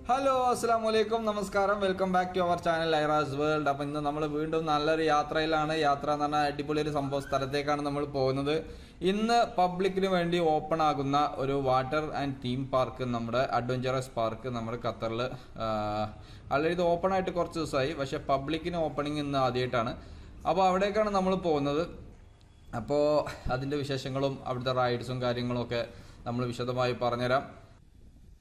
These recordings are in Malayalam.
ഹലോ അസ്സലാമു അലൈക്കും നമസ്കാരം welcome back to our channel Airas world. അപ്പോൾ ഇന്ന് നമ്മൾ വീണ്ടും നല്ലൊരു യാത്രയിലാണ്. യാത്ര എന്ന് പറഞ്ഞാൽ അടിപൊളി ഒരു സംഭവ സ്ഥലത്തേക്കാണ് നമ്മൾ പോകുന്നത്. ഇന്ന് പബ്ലിക്കിന് വേണ്ടി ഓപ്പൺ ആകുന്ന ഒരു വാട്ടർ ആൻഡ് തീം പാർക്ക്, നമ്മുടെ അഡ്വഞ്ചറസ് പാർക്ക് നമ്മുടെ ഖത്തറിൽ ആൾറെഡി ഇത് ഓപ്പൺ ആയിട്ട് കുറച്ച് ദിവസമായി. പക്ഷേ പബ്ലിക്കിന് ഓപ്പണിങ് ഇന്ന് ആദ്യമായിട്ടാണ്. അപ്പോൾ അവിടേക്കാണ് നമ്മൾ പോകുന്നത്. അപ്പോൾ അതിൻ്റെ വിശേഷങ്ങളും അവിടുത്തെ റൈഡ്സും കാര്യങ്ങളൊക്കെ നമ്മൾ വിശദമായി പറഞ്ഞുതരാം.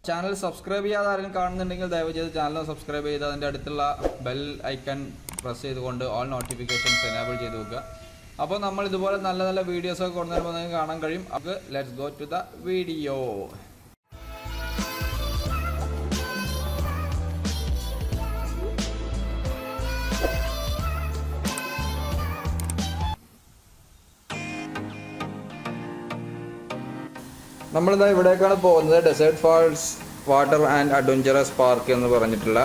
ചാനൽ സബ്സ്ക്രൈബ് ചെയ്യാതെ ആരെങ്കിലും കാണുന്നുണ്ടെങ്കിൽ ദയവ് ചെയ്ത് ചാനൽ സബ്സ്ക്രൈബ് ചെയ്ത് അതിൻ്റെ അടുത്തുള്ള ബെൽ ഐക്കൺ പ്രസ് ചെയ്തുകൊണ്ട് ഓൾ നോട്ടിഫിക്കേഷൻസ് എനേബിൾ ചെയ്ത് വെക്കുക. അപ്പോൾ നമ്മൾ ഇതുപോലെ നല്ല നല്ല വീഡിയോസൊക്കെ കൊണ്ടുവരുമ്പോൾ നിങ്ങൾക്ക് കാണാൻ കഴിയും. അപ്പോൾ let's go to the video. നമ്മളിതാ ഇവിടേക്കാണ് പോകുന്നത്. Desert falls water and adventurous park എന്ന് പറഞ്ഞിട്ടുള്ള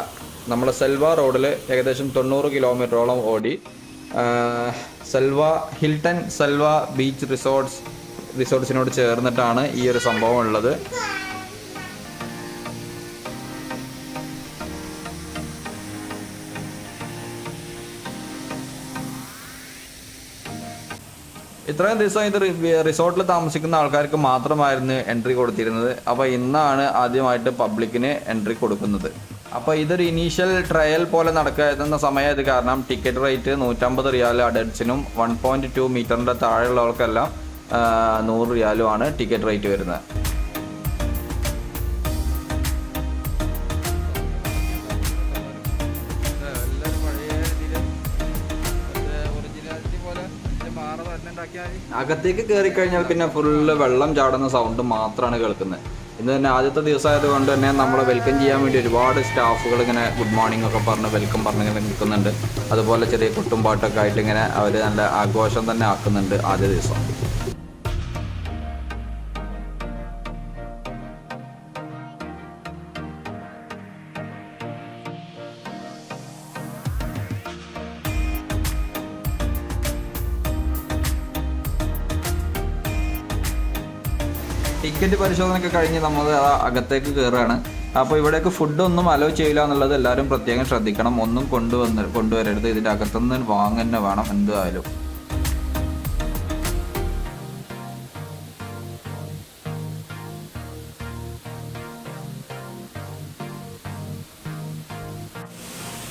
നമ്മുടെ സെൽവ റോഡിൽ ഏകദേശം 90 കിലോമീറ്ററോളം ഓടി ഹിൽട്ടൺ സെൽവ ബീച്ച് റിസോർട്ട്സിനോട് ചേർന്നിട്ടാണ് ഈ ഒരു സംഭവം ഉള്ളത്. ഇത്രയും ദിവസം ഇത് റിസോർട്ടിൽ താമസിക്കുന്ന ആൾക്കാർക്ക് മാത്രമായിരുന്നു എൻട്രി കൊടുത്തിരുന്നത്. അപ്പോൾ ഇന്നാണ് ആദ്യമായിട്ട് പബ്ലിക്കിന് എൻട്രി കൊടുക്കുന്നത്. അപ്പോൾ ഇതൊരു ഇനീഷ്യൽ ട്രയൽ പോലെ നടക്കുന്ന സമയമായത് കാരണം ടിക്കറ്റ് റേറ്റ് 150 റിയാൽ അഡൽട്സിനും 1.2 മീറ്ററിൻ്റെ താഴെയുള്ളവർക്കെല്ലാം 100 റിയാലുമാണ് ടിക്കറ്റ് റേറ്റ് വരുന്നത്. അകത്തേക്ക് കയറി കഴിഞ്ഞാൽ പിന്നെ ഫുള്ള് വെള്ളം ചാടുന്ന സൗണ്ട് മാത്രമാണ് കേൾക്കുന്നത്. ഇന്ന് തന്നെ ആദ്യത്തെ ദിവസമായത് കൊണ്ട് തന്നെ നമ്മളെ വെൽക്കം ചെയ്യാൻ വേണ്ടി ഒരുപാട് സ്റ്റാഫുകൾ ഇങ്ങനെ ഗുഡ് മോർണിംഗ് ഒക്കെ പറഞ്ഞ് വെൽക്കം പറഞ്ഞിങ്ങനെ നിൽക്കുന്നുണ്ട്. അതുപോലെ ചെറിയ കൊട്ടും പാട്ടൊക്കെ ആയിട്ട് ഇങ്ങനെ അവർ നല്ല ആഘോഷം തന്നെ ആക്കുന്നുണ്ട് ആദ്യ ദിവസം. ടിക്കറ്റ് പരിശോധനയൊക്കെ കഴിഞ്ഞ് നമ്മൾ അകത്തേക്ക് കയറുകയാണ്. അപ്പോൾ ഇവിടേക്ക് ഫുഡൊന്നും അലോ ചെയ്യില്ല എന്നുള്ളത് എല്ലാവരും പ്രത്യേകം ശ്രദ്ധിക്കണം. ഒന്നും കൊണ്ടുവരരുത്. ഇതിൻ്റെ അകത്തുനിന്ന് വാങ്ങുന്നെ വേണം എന്തായാലും.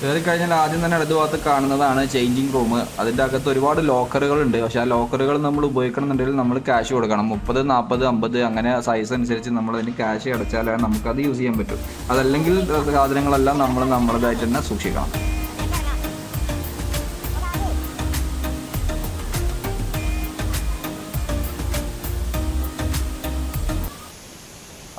കയറി കഴിഞ്ഞാൽ ആദ്യം തന്നെ ഇടത് ഭാഗത്ത് കാണുന്നതാണ് ചേഞ്ചിങ് റൂം. അതിൻ്റെ അകത്ത് ഒരുപാട് ലോക്കറുകളുണ്ട്. പക്ഷേ ആ ലോക്കറുകൾ നമ്മൾ ഉപയോഗിക്കണമെന്നുണ്ടെങ്കിൽ നമ്മൾ ക്യാഷ് കൊടുക്കണം. 30, 40, 50 അങ്ങനെ സൈസ് അനുസരിച്ച് നമ്മൾ അതിന് ക്യാഷ് അടച്ചാലാണ് നമുക്കത് യൂസ് ചെയ്യാൻ പറ്റും. അതല്ലെങ്കിൽ സാധനങ്ങളെല്ലാം നമ്മൾ നമ്മളതായിട്ട് തന്നെ സൂക്ഷിക്കണം.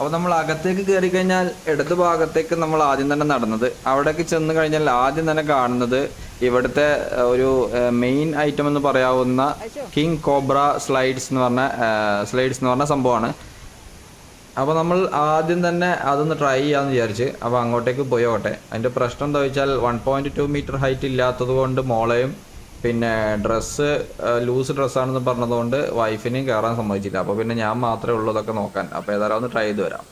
അപ്പോൾ നമ്മൾ അകത്തേക്ക് കയറി കഴിഞ്ഞാൽ ഇടത് ഭാഗത്തേക്ക് നമ്മൾ ആദ്യം തന്നെ നടന്നത്. അവിടേക്ക് ചെന്ന് കഴിഞ്ഞാൽ ആദ്യം തന്നെ കാണുന്നത് ഇവിടുത്തെ ഒരു മെയിൻ ഐറ്റം എന്ന് പറയാവുന്ന കിങ് കോബ്ര സ്ലൈഡ്സ് എന്ന് പറഞ്ഞ സംഭവമാണ്. അപ്പോൾ നമ്മൾ ആദ്യം തന്നെ അതൊന്ന് ട്രൈ ചെയ്യാമെന്ന് വിചാരിച്ച് അപ്പോൾ അങ്ങോട്ടേക്ക് പോയോട്ടെ. അതിൻ്റെ പ്രശ്നം എന്താ വെച്ചാൽ 1.2 മീറ്റർ ഹൈറ്റ് ഇല്ലാത്തത് കൊണ്ട് മോളെയും പിന്നെ ലൂസ് ഡ്രസ്സാണെന്ന് പറഞ്ഞതുകൊണ്ട് വൈഫിനെയും കയറാൻ സമ്മതിച്ചില്ല. അപ്പോൾ പിന്നെ ഞാൻ മാത്രമേ ഉള്ളൂ ഇതൊക്കെ നോക്കാൻ. അപ്പോൾ ഏതായാലും ഒന്ന് ട്രൈ ചെയ്ത് വരാം.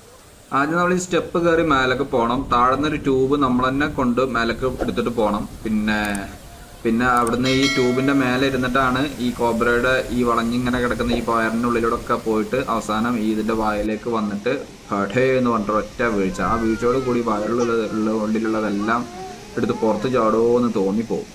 ആദ്യം നമ്മൾ ഈ സ്റ്റെപ്പ് കയറി മേലേക്ക് പോകണം. താഴ്ന്നൊരു ട്യൂബ് നമ്മൾ തന്നെ കൊണ്ട് മേലേക്ക് എടുത്തിട്ട് പോകണം. പിന്നെ അവിടുന്ന് ഈ ട്യൂബിൻ്റെ മേലെ ഇരുന്നിട്ടാണ് ഈ കോബ്രയുടെ ഈ വളഞ്ഞിങ്ങനെ കിടക്കുന്ന ഈ വയറിനുള്ളിലൂടെ ഒക്കെ പോയിട്ട് അവസാനം ഇതിൻ്റെ വായിലേക്ക് വന്നിട്ട് ഹഠേ എന്ന് പറഞ്ഞിട്ട് ഒറ്റ വീഴ്ച. ആ വീഴ്ചയോട് കൂടി ഉള്ളിലുള്ളതെല്ലാം എടുത്ത് പുറത്ത് ചാടുമോ എന്ന് തോന്നിപ്പോവും.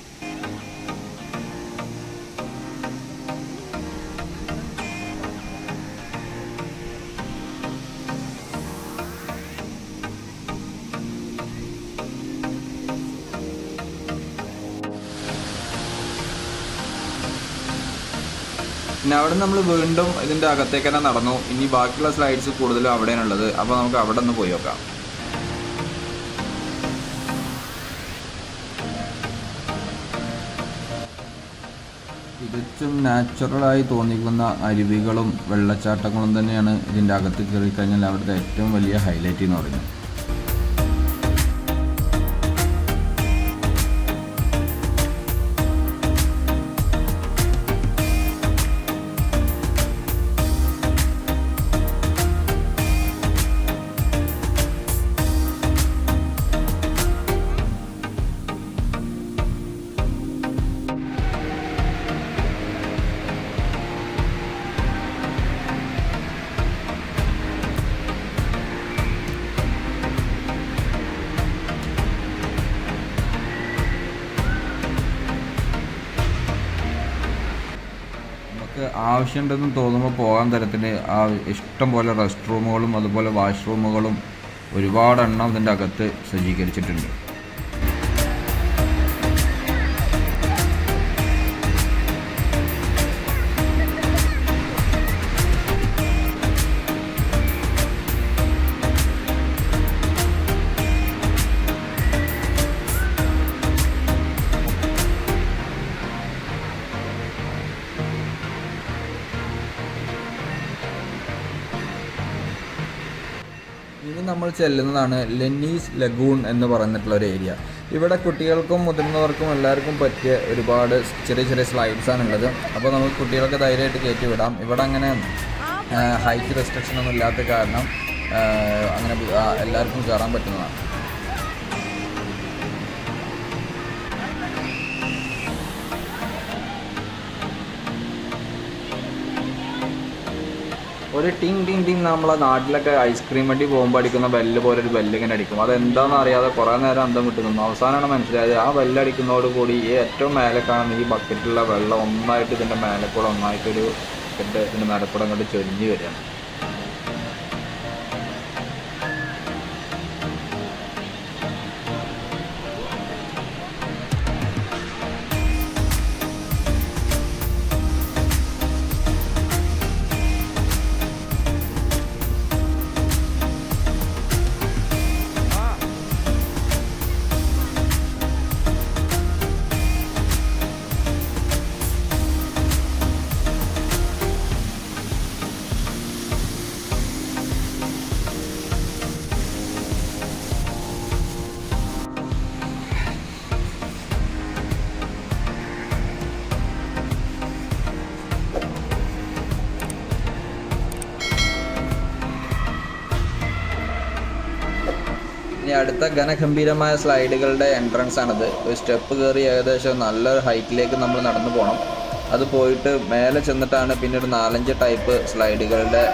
പിന്നെ അവിടെ നമ്മൾ വീണ്ടും ഇതിൻ്റെ അകത്തേക്ക് തന്നെ നടന്നു. ഇനി ബാക്കിയുള്ള സ്ലൈഡ്സ് കൂടുതലും അവിടെയാണുള്ളത്. അപ്പോൾ നമുക്ക് അവിടെ ഒന്ന് പോയി നോക്കാം. തികച്ചും നാച്ചുറലായി തോന്നിക്കുന്ന അരുവികളും വെള്ളച്ചാട്ടങ്ങളും തന്നെയാണ് ഇതിൻ്റെ അകത്ത് കയറി കഴിഞ്ഞാൽ അവിടുത്തെ ഏറ്റവും വലിയ ഹൈലൈറ്റ് എന്ന് പറയുന്നത്. ആവശ്യമുണ്ടെന്ന് തോന്നുമ്പോൾ പോകാൻ തരത്തിന് ഇഷ്ടം പോലെ റെസ്റ്റ് റൂമുകളും അതുപോലെ വാഷ്റൂമുകളും ഒരുപാടെണ്ണം ഇതിൻ്റെ അകത്ത് സജ്ജീകരിച്ചിട്ടുണ്ട്. ഇനി നമ്മൾ ചെല്ലുന്നതാണ് ലെന്നീസ് ലഗൂൺ എന്ന് പറഞ്ഞിട്ടുള്ള ഒരു ഏരിയ. ഇവിടെ കുട്ടികൾക്കും മുതിർന്നവർക്കും എല്ലാവർക്കും പറ്റിയ ഒരുപാട് ചെറിയ ചെറിയ സ്ലൈഡ്സാണ് ഉള്ളത്. അപ്പോൾ നമുക്ക് കുട്ടികൾക്ക് ധൈര്യമായിട്ട് കയറ്റി വിടാം. ഇവിടെ അങ്ങനെ ഹൈറ്റ് റെസ്ട്രിക്ഷൻ ഒന്നും ഇല്ലാത്ത കാരണം അങ്ങനെ എല്ലാവർക്കും കയറാൻ പറ്റുന്നതാണ്. ഒരു ടിങ് ടിങ് ടിങ് നമ്മളെ നാട്ടിലൊക്കെ ഐസ്ക്രീം വണ്ടി പോകുമ്പോൾ അടിക്കുന്ന ബെല്ല് പോലെ ഒരു ബെല്ല് ഇങ്ങനെ അടിക്കും. അതെന്താണെന്ന് അറിയാതെ കുറേ നേരം അന്തം വിട്ട് നിന്നു. അവസാനമാണ് മനസ്സിലായത് ആ ബെല്ലടിക്കുന്നതോട് കൂടി ഈ ഏറ്റവും മേലെ കാണുന്ന ഈ ബക്കറ്റിലുള്ള വെള്ളം ഒന്നായിട്ട് ഇതിൻ്റെ മേലെ കൂടെ ഒന്നായിട്ടൊരു ഇതിൻ്റെ മേലെ കൂടെ അങ്ങോട്ട് ചൊരിഞ്ഞ് വരികയാണ്. ഇനി അടുത്ത ഘനഗംഭീരമായ സ്ലൈഡുകളുടെ എൻട്രൻസ് ആണിത്. ഒരു സ്റ്റെപ്പ് കയറി ഏകദേശം നല്ലൊരു ഹൈറ്റിലേക്ക് നമ്മൾ നടന്നു പോകണം. അത് പോയിട്ട് മേലെ ചെന്നിട്ടാണ് പിന്നെ ഒരു 4-5 ടൈപ്പ് സ്ലൈഡുകളുടെ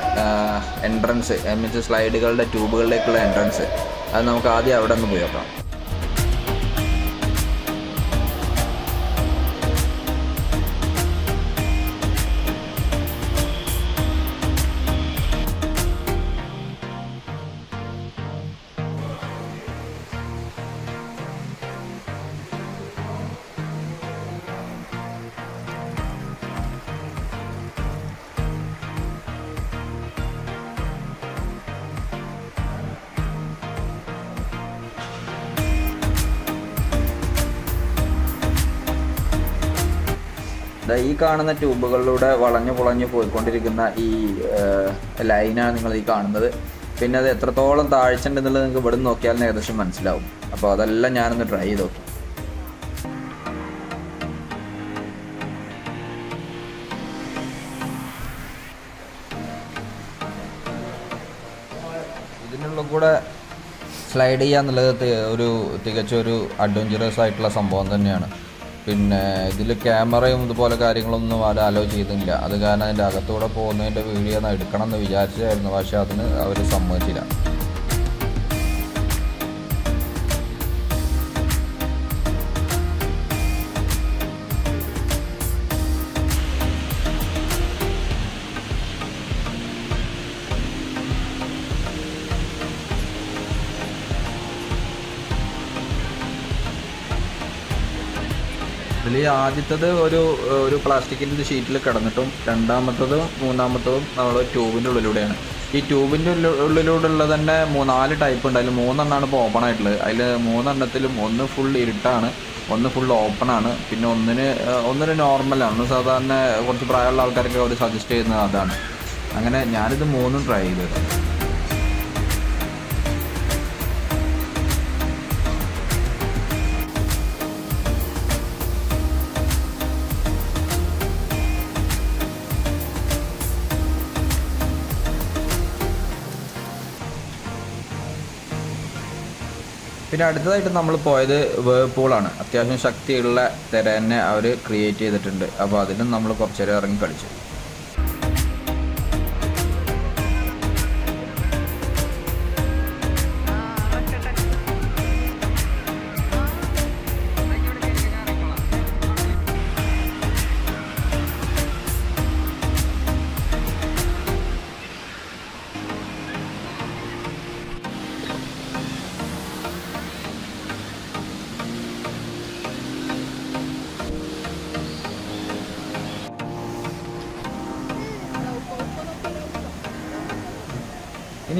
എൻട്രൻസ്, മീൻസ് സ്ലൈഡുകളുടെ ട്യൂബുകളിലേക്കുള്ള എൻട്രൻസ്. അത് നമുക്ക് ആദ്യം അവിടെ ഒന്ന് പോയി നോക്കാം. ഈ കാണുന്ന ട്യൂബുകളിലൂടെ വളഞ്ഞു പുളഞ്ഞു പോയിക്കൊണ്ടിരിക്കുന്ന ഈ ലൈനാണ് നിങ്ങൾ ഈ കാണുന്നത്. പിന്നെ അത് എത്രത്തോളം താഴ്ച ഉണ്ടെന്നുള്ളത് നിങ്ങൾക്ക് ഇവിടെ നിന്ന് നോക്കിയാൽ ഏകദേശം മനസ്സിലാവും. അപ്പോൾ അതെല്ലാം ഞാനൊന്ന് ട്രൈ ചെയ്ത് നോക്കി. ഇതിനുള്ള കൂടെ സ്ലൈഡ് ചെയ്യാന്നുള്ളത് തികച്ചൊരു അഡ്വഞ്ചറസ് ആയിട്ടുള്ള സംഭവം തന്നെയാണ്. പിന്നെ ഇതിൽ ക്യാമറയും ഇതുപോലെ കാര്യങ്ങളൊന്നും ആരും അലോ ചെയ്തില്ല. അത് കാരണം അതിൻ്റെ അകത്തൂടെ പോകുന്നതിൻ്റെ വീഡിയോ ഒന്ന് എടുക്കണം എന്ന് വിചാരിച്ചായിരുന്നു, പക്ഷേ അതിന് അവർ സമ്മതിച്ചില്ല. ഇതിൽ ആദ്യത്തത് ഒരു പ്ലാസ്റ്റിക്കിൻ്റെ ഷീറ്റിൽ കിടന്നിട്ടും രണ്ടാമത്തതും മൂന്നാമത്തതും നമ്മൾ ട്യൂബിൻ്റെ ഉള്ളിലൂടെയാണ്. ഈ ട്യൂബിൻ്റെ ഉള്ളിലൂടെയുള്ള തന്നെ 4 ടൈപ്പ് ഉണ്ട്. അതിൽ 3 ഇപ്പോൾ ഓപ്പൺ ആയിട്ടുള്ളത്. അതിൽ 3 ഒന്ന് ഫുൾ ഇരുട്ടാണ്, ഒന്ന് ഫുൾ ഓപ്പൺ ആണ്, പിന്നെ ഒന്നിന് നോർമലാണ്. സാധാരണ കുറച്ച് പ്രായമുള്ള ആൾക്കാരൊക്കെ അവർ സജസ്റ്റ് ചെയ്യുന്നത് അതാണ്. അങ്ങനെ ഞാനിത് 3 ട്രൈ ചെയ്തത്. പിന്നെ അടുത്തതായിട്ട് നമ്മൾ പോയത് വേൾപൂളാണ്. അത്യാവശ്യം ശക്തിയുള്ള തിര തന്നെ അവർ ക്രിയേറ്റ് ചെയ്തിട്ടുണ്ട്. അപ്പോൾ അതിനും നമ്മൾ കുറച്ച് നേരം ഇറങ്ങി കളിച്ചു.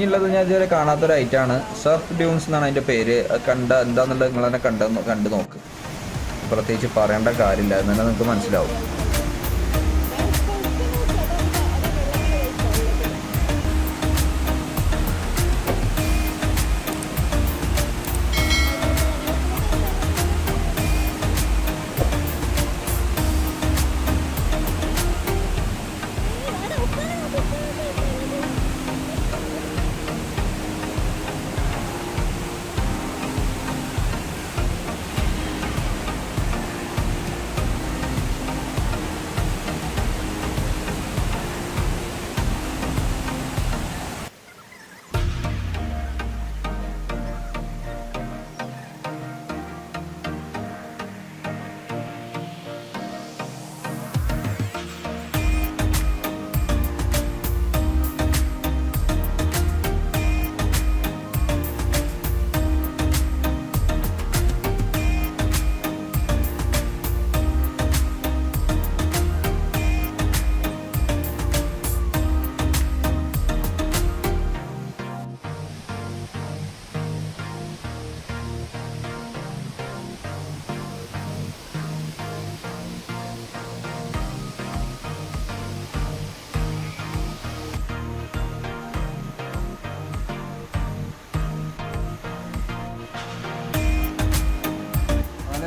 ഇനിയുള്ളത് ഞാൻ ഇതുവരെ കാണാത്തൊരു ഐറ്റമാണ് സർഫ് ഡ്യൂൺസ് എന്നാണ് അതിൻ്റെ പേര്. അത് എന്താണെന്നുള്ളത് നിങ്ങൾ തന്നെ കണ്ടു നോക്ക്. പ്രത്യേകിച്ച് പറയേണ്ട കാര്യമില്ല, എന്ന് തന്നെ നിങ്ങൾക്ക് മനസ്സിലാവും.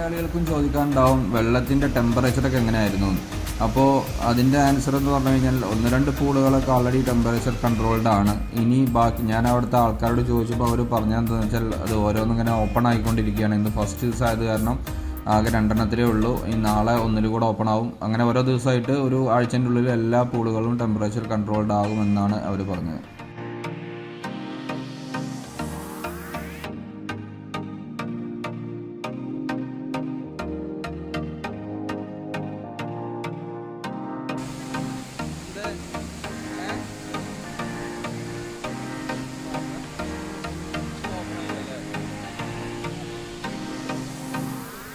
ആളുകൾക്കും ചോദിക്കാനുണ്ടാവും വെള്ളത്തിൻ്റെ ടെമ്പറേച്ചറൊക്കെ എങ്ങനെയായിരുന്നു. അപ്പോൾ അതിൻ്റെ ആൻസർ എന്ന് പറഞ്ഞു കഴിഞ്ഞാൽ 1-2 പൂളുകളൊക്കെ ഓൾറെഡി ടെമ്പറേച്ചർ കൺട്രോൾഡ് ആണ്. ഇനി ബാക്കി ഞാൻ അവിടുത്തെ ആൾക്കാരോട് ചോദിച്ചപ്പോൾ അവർ പറഞ്ഞതെന്താണെന്ന് വെച്ചാൽ അത് ഓരോന്നും ഇങ്ങനെ ഓപ്പൺ ആയിക്കൊണ്ടിരിക്കുകയാണ്. ഇന്ന് ഫസ്റ്റ് ദിവസം ആയത് കാരണം ആകെ 2 ഉള്ളൂ. ഈ നാളെ ഒന്നിലും കൂടെ ഓപ്പൺ ആവും. അങ്ങനെ ഓരോ ദിവസമായിട്ട് ഒരു ആഴ്ചൻ്റെ ഉള്ളിൽ എല്ലാ പൂളുകളും ടെമ്പറേച്ചർ കൺട്രോൾഡ് ആകുമെന്നാണ് അവർ പറഞ്ഞത്.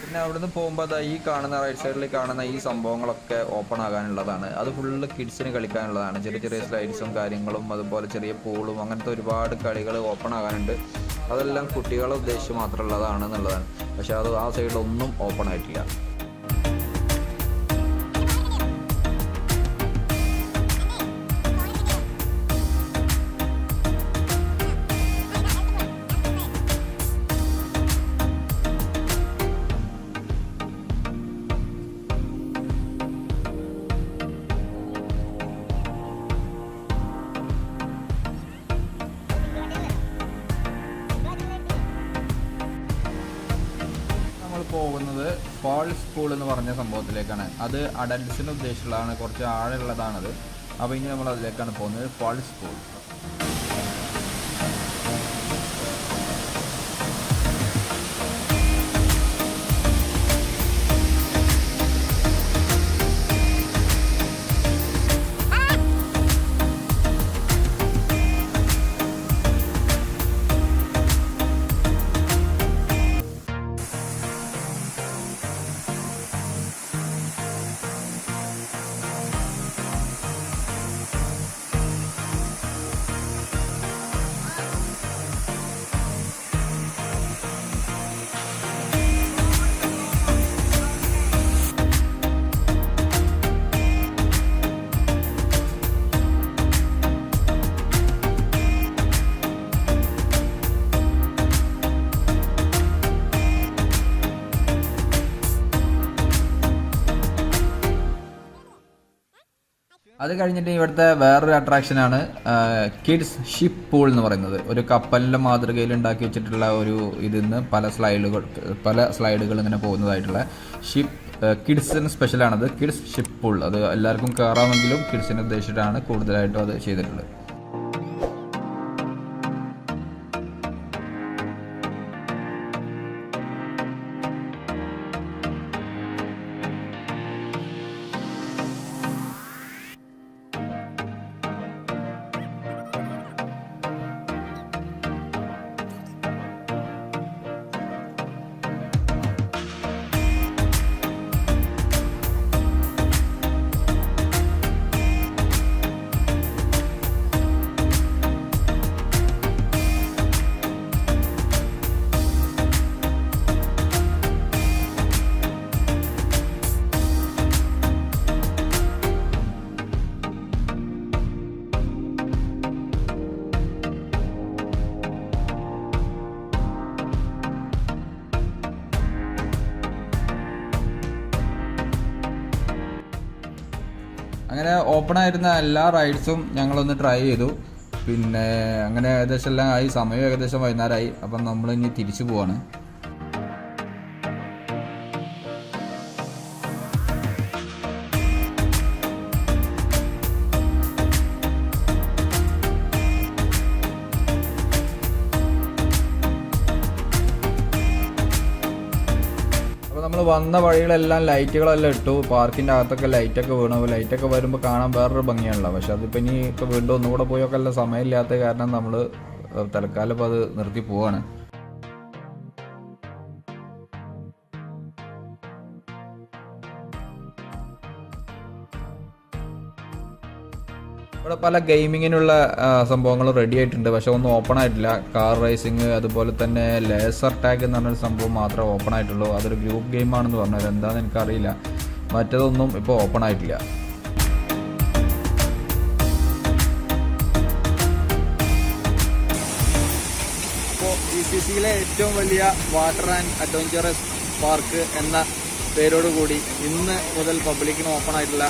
പിന്നെ അവിടുന്ന് പോകുമ്പോൾ ഈ കാണുന്ന റൈറ്റ് സൈഡിൽ കാണുന്ന ഈ സംഭവങ്ങളൊക്കെ ഓപ്പൺ ആകാനുള്ളതാണ്. അത് ഫുള്ള് കിഡ്സിന് കളിക്കാനുള്ളതാണ്. ചെറിയ ചെറിയ സ്ലൈഡ്സും കാര്യങ്ങളും അതുപോലെ ചെറിയ പൂളും അങ്ങനത്തെ ഒരുപാട് കളികൾ ഓപ്പൺ ആകാനുണ്ട്. അതെല്ലാം കുട്ടികളെ ഉദ്ദേശിച്ച് മാത്രമുള്ളതാണ് എന്നുള്ളതാണ്. പക്ഷെ അത് ആ സൈഡിലൊന്നും ഓപ്പൺ ആയിട്ടില്ല. പോകുന്നത് ഫാൾസ് പൂൾ എന്ന് പറഞ്ഞ സംഭവത്തിലേക്കാണ്. അത് അഡൽട്സിന് ഉദ്ദേശിച്ചുള്ളതാണ്, കുറച്ച് ആഴമുള്ളതാണത്. അപ്പോൾ ഇനി നമ്മൾ അതിലേക്കാണ് പോകുന്നത്, ഫാൾസ് പൂൾ. അത് കഴിഞ്ഞിട്ട് ഇവിടുത്തെ വേറൊരു അട്രാക്ഷനാണ് കിഡ്സ് ഷിപ്പ് പൂൾ എന്ന് പറയുന്നത്. ഒരു കപ്പലിൻ്റെ മാതൃകയിൽ ഉണ്ടാക്കി വെച്ചിട്ടുള്ള ഒരു ഇതിന്ന് പല സ്ലൈഡുകൾ ഇങ്ങനെ പോകുന്നതായിട്ടുള്ള കിഡ്സിന് സ്പെഷ്യലാണത്. Kids ship pool. അത് എല്ലാവർക്കും കയറാമെങ്കിലും കിഡ്സിനെ ഉദ്ദേശിച്ചിട്ടാണ് കൂടുതലായിട്ടും അത് ചെയ്തിട്ടുള്ളത്. അങ്ങനെ ഓപ്പൺ ആയിരുന്ന എല്ലാ റൈഡ്സും ഞങ്ങളൊന്ന് ട്രൈ ചെയ്തു. പിന്നെ അങ്ങനെ ഏകദേശം എല്ലാം ആയി. സമയം ഏകദേശം വൈകുന്നേരമായി. അപ്പം നമ്മളിനി തിരിച്ചു പോവാണ്. നമ്മൾ വന്ന വഴികളെല്ലാം ലൈറ്റുകളെല്ലാം ഇട്ടു. പാർക്കിൻ്റെ അകത്തൊക്കെ ലൈറ്റൊക്കെ വീണു. ലൈറ്റൊക്കെ വരുമ്പോൾ കാണാൻ വേറൊരു ഭംഗിയാണല്ലോ. പക്ഷെ അതിപ്പോൾ ഇനി ഇപ്പോൾ വീണ്ടും ഒന്നുകൂടെ പോയൊക്കെ എല്ലാം സമയമില്ലാത്ത കാരണം നമ്മൾ തൽക്കാലം ഇപ്പോൾ അത് നിർത്തി പോവാണ്. ഇവിടെ പല ഗെയിമിങ്ങിനുള്ള സംഭവങ്ങളും റെഡി ആയിട്ടുണ്ട്. പക്ഷെ ഒന്നും ഓപ്പൺ ആയിട്ടില്ല. കാർ റേസിങ്, അതുപോലെ തന്നെ ലേസർ ടാഗ് എന്ന് പറഞ്ഞൊരു സംഭവം മാത്രമേ ഓപ്പൺ ആയിട്ടുള്ളൂ. അതൊരു ഗ്രൂപ്പ് ഗെയിമാണെന്ന് പറഞ്ഞത്. എന്താണെന്ന് എനിക്കറിയില്ല. മറ്റതൊന്നും ഇപ്പോൾ ഓപ്പൺ ആയിട്ടില്ല. അപ്പോൾ GCCയിലെ ഏറ്റവും വലിയ വാട്ടർ ആൻഡ് അഡ്വഞ്ചറസ് പാർക്ക് എന്ന പേരോടുകൂടി ഇന്ന് മുതൽ പബ്ലിക്കിന് ഓപ്പൺ ആയിട്ടുള്ള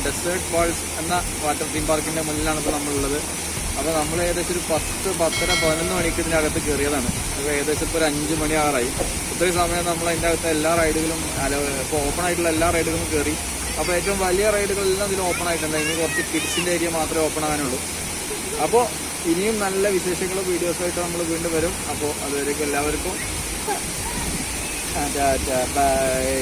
ഡെസേർട്ട് ഫാൾസ് എന്ന വാട്ടർ തീം പാർക്കിൻ്റെ മുന്നിലാണ് ഇപ്പോൾ നമ്മളുള്ളത്. അപ്പോൾ നമ്മൾ ഏകദേശം ഒരു 10, 10:30, 11 മണിക്ക് ഇതിനകത്ത് കയറിയതാണ്. അപ്പോൾ ഏകദേശം ഇപ്പോൾ ഒരു 5 മണി ആറായി. ഇത്രയും സമയം നമ്മൾ അതിൻ്റെ അകത്ത് എല്ലാ റൈഡുകളും ഇപ്പോൾ ഓപ്പൺ ആയിട്ടുള്ള എല്ലാ റൈഡുകളും കയറി. അപ്പോൾ ഏറ്റവും വലിയ റൈഡുകളെല്ലാം ഇതിൽ ഓപ്പൺ ആയിട്ടുണ്ട്. ഇനി കുറച്ച് കിഡ്സിൻ്റെ ഏരിയ മാത്രമേ ഓപ്പൺ ആകാനുള്ളൂ. അപ്പോൾ ഇനിയും നല്ല വിശേഷങ്ങളും വീഡിയോസുമായിട്ട് നമ്മൾ വീണ്ടും വരും. അപ്പോൾ അതുവരേക്കും എല്ലാവർക്കും ബൈ.